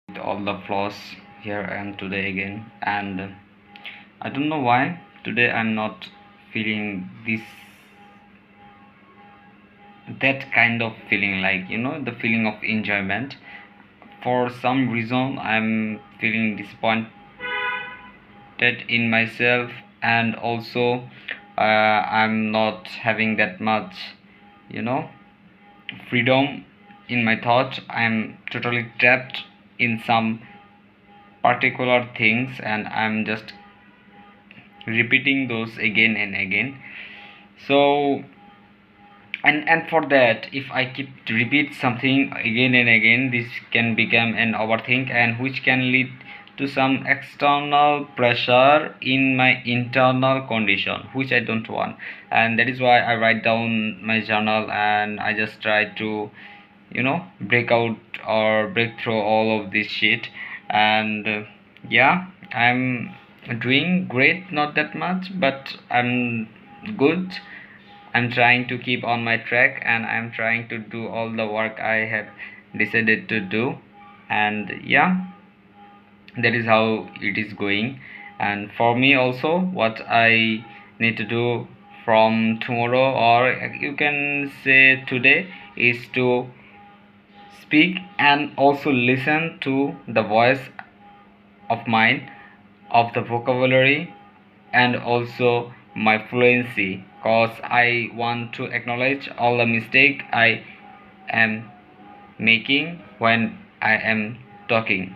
With all the flaws, here I am today again, and I don't know why today I'm not feeling this that kind of feeling, like the feeling of enjoyment. For some reason I'm feeling disappointed in myself, and also I'm not having that much you know freedom in my thought. I'm totally trapped in some particular things, and I'm just repeating those again and again. So, and for that, if I keep to repeat something again and again, this can become an overthink, and which can lead to some external pressure in my internal condition, which I don't want. And that is why I write down my journal, and I just try to break out or break through all of this shit. And yeah, I'm doing great, not that much, but I'm good. I'm trying to keep on my track, and I'm trying to do all the work I have decided to do. And yeah, that is how it is going. And for me also, what I need to do from tomorrow, or you can say today, is to speak and also listen to the voice of mine, of the vocabulary, and also my fluency, cause I want to acknowledge all the mistake I am making when I am talking.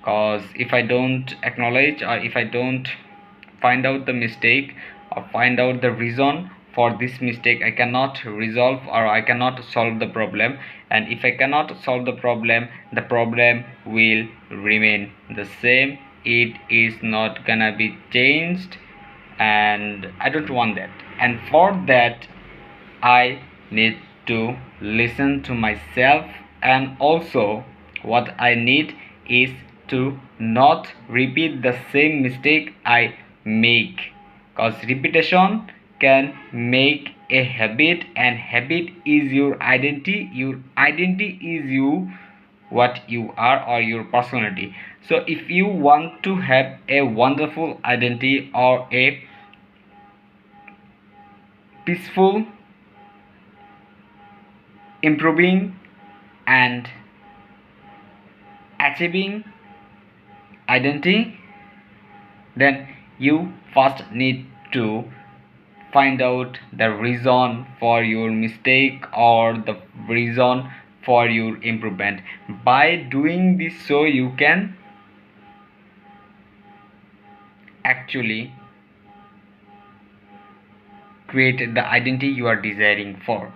Cause if I don't acknowledge, or if I don't find out the mistake, or find out the reason for this mistake, I cannot resolve, or I cannot solve the problem. And if I cannot solve the problem will remain the same. It is not gonna be changed, and I don't want that. And for that, I need to listen to myself, and also what I need is to not repeat the same mistake I make, because repetition can make a habit, and habit is your identity. Your identity is you, what you are, or your personality. So if you want to have a wonderful identity, or a peaceful, improving, and achieving identity, then you first need to find out the reason for your mistake, or the reason for your improvement. By doing this, so you can actually create the identity you are desiring for.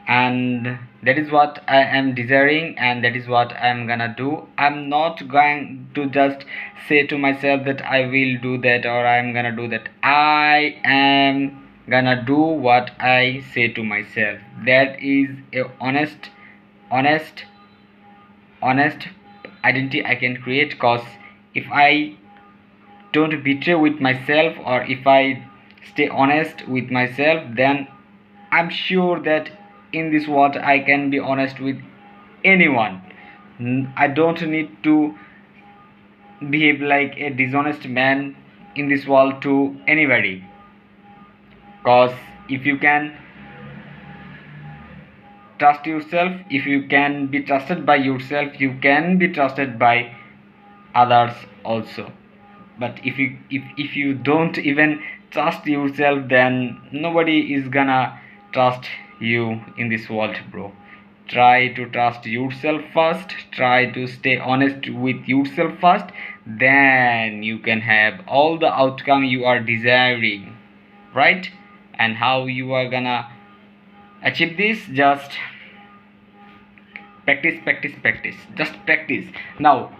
And that is what I am desiring, and that is what I'm gonna do. I'm not going to just say to myself that I will do that, or I'm gonna do that. I am gonna do what I say to myself. That is a honest honest identity I can create. Cause if I don't betray with myself, or if I stay honest with myself, then I'm sure that in this world I can be honest with anyone. I don't need to behave like a dishonest man in this world to anybody. Cause if you can trust yourself, if you can be trusted by yourself, you can be trusted by others also. But if you don't even trust yourself, then nobody is gonna trust you in this world, bro. Try to trust yourself first, try to stay honest with yourself first, then you can have all the outcome you are desiring, right? And how you are gonna achieve this? Just practice, practice, practice. Just practice. Now,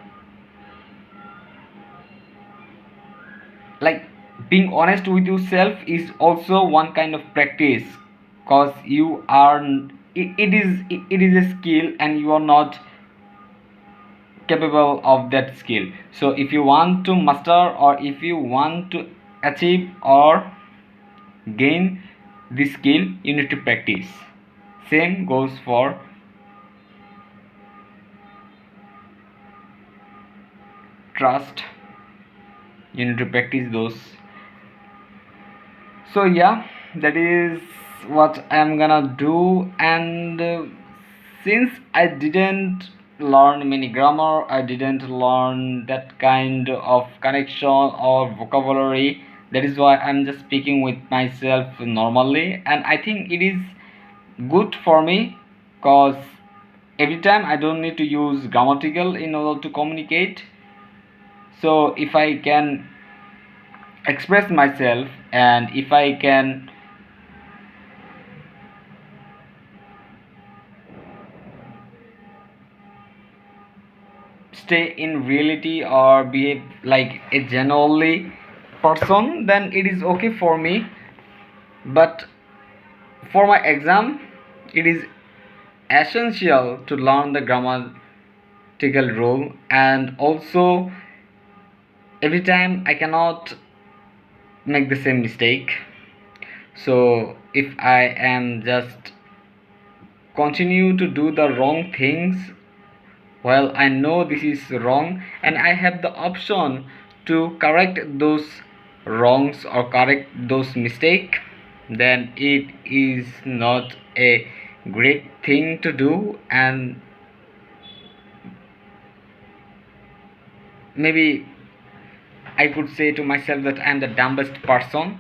like, being honest with yourself is also one kind of practice, because you are it is a skill, and you are not capable of that skill. So if you want to master, or if you want to achieve or gain this skill, you need to practice. Same goes for trust. You need to practice those. So yeah, that is what I'm gonna do. And since I didn't learn many grammar, I didn't learn that kind of connection or vocabulary, that is why I'm just speaking with myself normally, and I think it is good for me, because every time I don't need to use grammatical in order to communicate. So if I can express myself, and if I can stay in reality or behave like a genuinely person, then it is okay for me. But for my exam, it is essential to learn the grammatical rule, and also every time I cannot make the same mistake. So if I am just continue to do the wrong things, well, I know this is wrong, and I have the option to correct those wrongs or correct those mistakes, then it is not a great thing to do. And maybe I could say to myself that I am the dumbest person,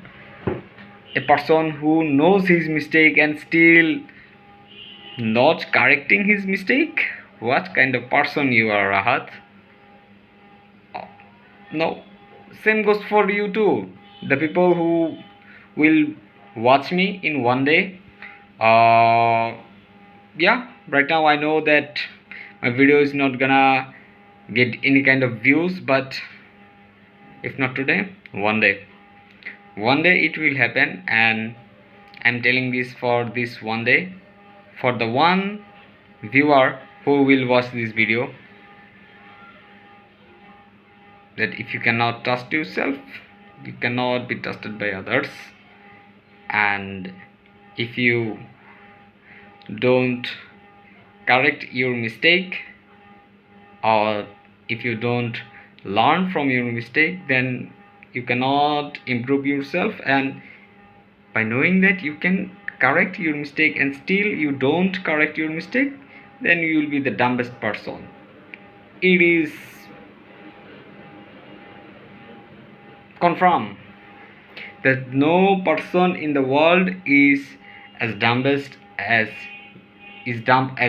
a person who knows his mistake and still not correcting his mistake. What kind of person you are, Rahat? No, same goes for you too. The people who will watch me in one day. Yeah, right now I know that my video is not gonna get any kind of views, but if not today, one day it will happen. And I'm telling this for this one day, for the one viewer who will watch this video, that if you cannot trust yourself, you cannot be trusted by others. And if you don't correct your mistake, or if you don't learn from your mistake, then you cannot improve yourself. And by knowing that you can correct your mistake and still you don't correct your mistake, then you will be the dumbest person. It is confirmed that no person in the world is as dumb as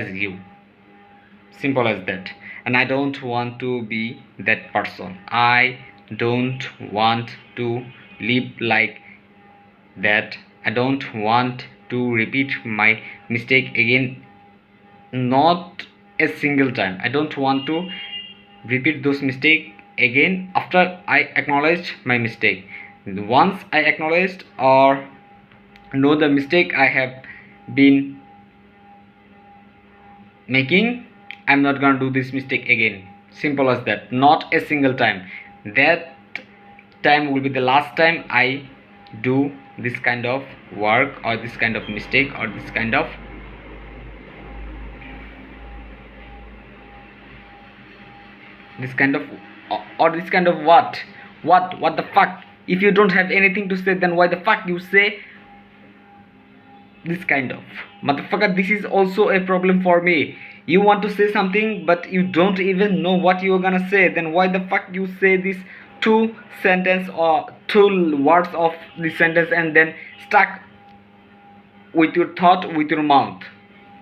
you. Simple as that. And I don't want to be that person. I don't want to live like that. I don't want to repeat my mistake again, not a single time. I don't want to repeat those mistakes again after I acknowledged my mistake. Once I acknowledged or know the mistake I have been making, I'm not gonna do this mistake again. Simple as that. Not a single time. That time will be the last time I do this kind of work or this kind of mistake or this kind of what the fuck. If you don't have anything to say, then why the fuck you say this kind of motherfucker? This is also a problem for me. You want to say something but you don't even know what you're gonna say, then why the fuck you say this two sentence or two words of this sentence and then stuck with your thought with your mouth?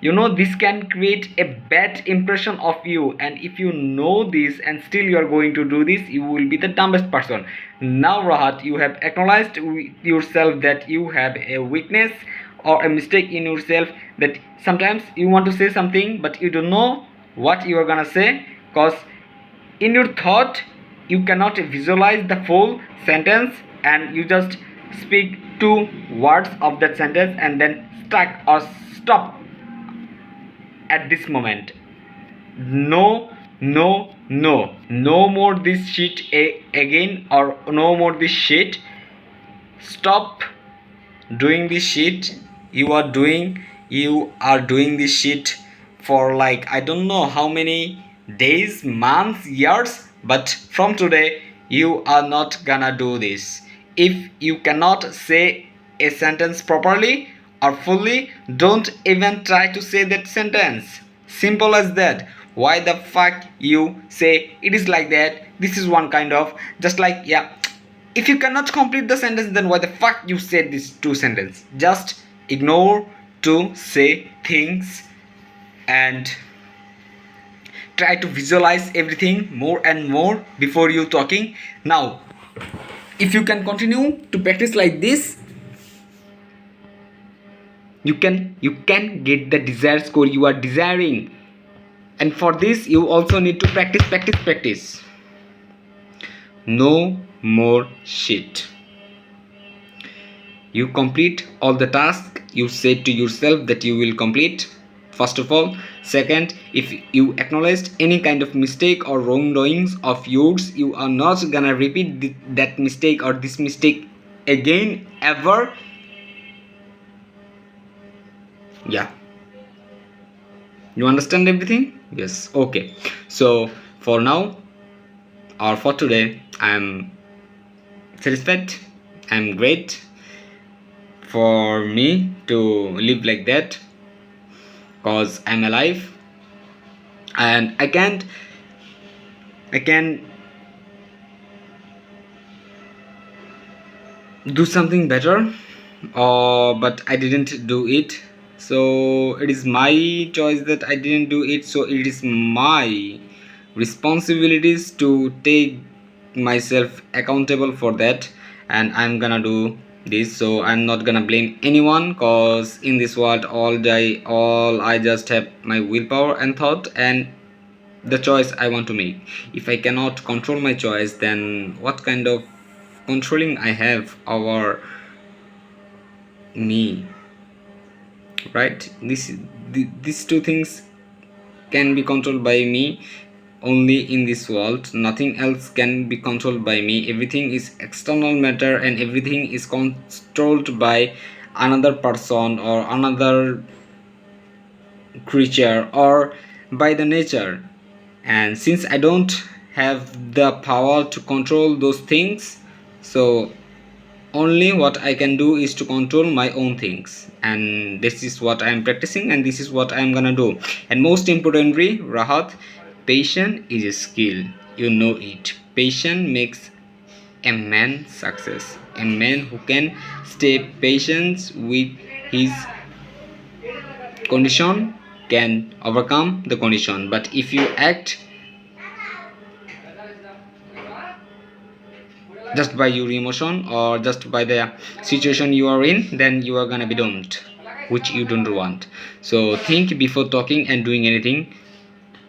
You know, this can create a bad impression of you, and if you know this and still you are going to do this, you will be the dumbest person. Now Rahat, you have acknowledged yourself that you have a weakness or a mistake in yourself, that sometimes you want to say something but you don't know what you are gonna say, because in your thought you cannot visualize the full sentence and you just speak two words of that sentence and then stuck or stop at this moment. No, no, no, no more this shit again, or no more this shit. Stop doing this shit. You are doing this shit for like I don't know how many days, months, years, But from today, you are not gonna do this. If you cannot say a sentence properly or fully, don't even try to say that sentence. Simple as that. Why the fuck you say it is like that? This is one kind of, just like, yeah. If you cannot complete the sentence, then why the fuck you said these two sentences? Just ignore to say things and try to visualize everything more and more before you talking. Now if you can continue to practice like this, you can get the desired score you are desiring. And for this you also need to practice. No more shit. You complete all the tasks you said to yourself that you will complete, first of all. Second, if you acknowledged any kind of mistake or wrongdoings of yours, you are not gonna repeat that mistake or this mistake again ever. Yeah, you understand everything? Yes. Okay, so for now or for today, I'm satisfied. I'm great for me to live like that, cause I'm alive and I can do something better, but I didn't do it. So it is my choice that I didn't do it, so it is my responsibilities to take myself accountable for that, and I'm gonna do this. So I'm not gonna blame anyone, cause in this world all I just have my willpower and thought and the choice I want to make. If I cannot control my choice, then what kind of controlling I have over me, right? These two things can be controlled by me only in this world. Nothing else can be controlled by me. Everything is external matter and everything is controlled by another person or another creature or by the nature. And since I don't have the power to control those things, so only what I can do is to control my own things, and this is what I am practicing and this is what I am gonna do. And most importantly, Rahat, patience is a skill. You know it. Patience makes a man success. A man who can stay patient with his condition can overcome the condition. But if you act just by your emotion or just by the situation you are in, then you are gonna be doomed, which you don't want. So think before talking and doing anything.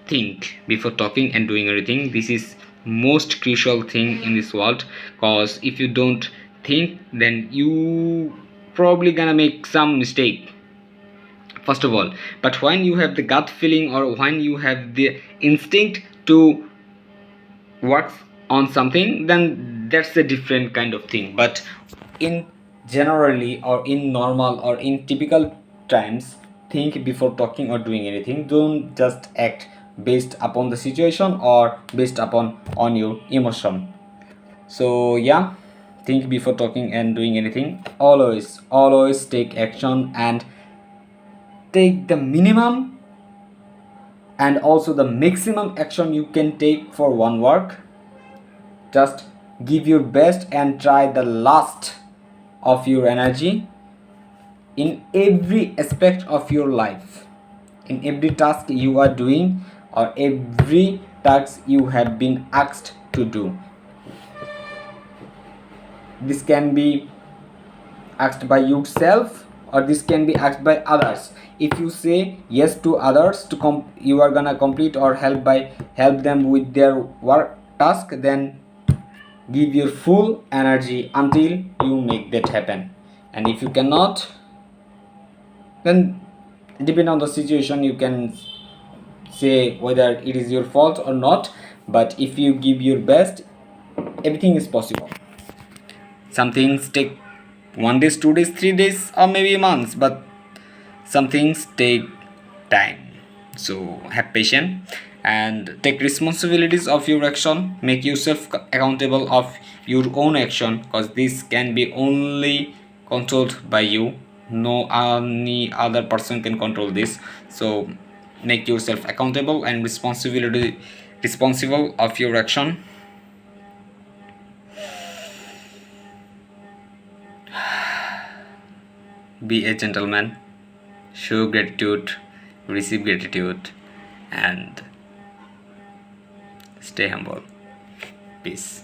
Think before talking and doing anything. This is most crucial thing in this world, cause if you don't think, then you probably gonna make some mistake, first of all. But when you have the gut feeling or when you have the instinct to work on something, then that's a different kind of thing. But in generally or in normal or in typical times, think before talking or doing anything. Don't just act based upon the situation or based upon on your emotion. So yeah, think before talking and doing anything. Always take action and take the minimum and also the maximum action you can take for one work. Just give your best and try the last of your energy in every aspect of your life, in every task you are doing or every task you have been asked to do. This can be asked by yourself or this can be asked by others. If you say yes to others to you are gonna complete or help them with their work task, then give your full energy until you make that happen. And if you cannot, then depending on the situation you can say whether it is your fault or not. But if you give your best, everything is possible. Some things take 1 day, 2 days, 3 days, or maybe months, but some things take time. So have patience and take responsibilities of your action. Make yourself accountable of your own action, because this can be only controlled by you. No any other person can control this. So make yourself accountable and responsible of your action. Be a gentleman, show gratitude, receive gratitude, and stay humble. Peace.